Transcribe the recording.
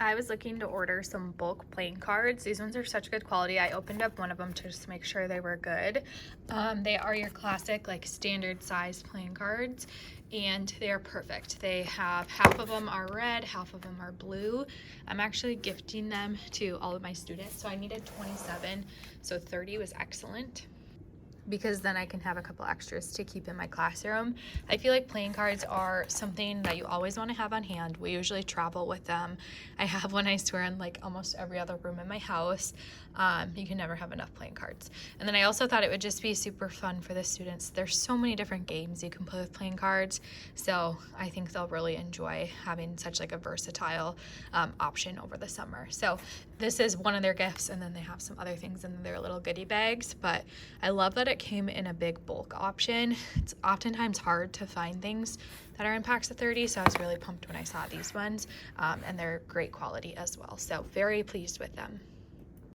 I was looking to order some bulk playing cards. These ones are such good quality. I opened up one of them to just make sure they were good. They are your classic like standard size playing cards, and they are perfect. They have half of them are red, half of them are blue. I'm actually gifting them to all of my students, so I needed 27, so 30 was excellent, because then I can have a couple extras to keep in my classroom. I feel like playing cards are something that you always want to have on hand. We usually travel with them. I have one, I swear, in like almost every other room in my house. You can never have enough playing cards. And then I also thought it would just be super fun for the students. There's so many different games you can play with playing cards, so I think they'll really enjoy having such like a versatile option over the summer. So this is one of their gifts, and then they have some other things in their little goodie bags, but I love that it came in a big bulk option. It's oftentimes hard to find things that are in packs of 30, so I was really pumped when I saw these ones, and they're great quality as well, so very pleased with them.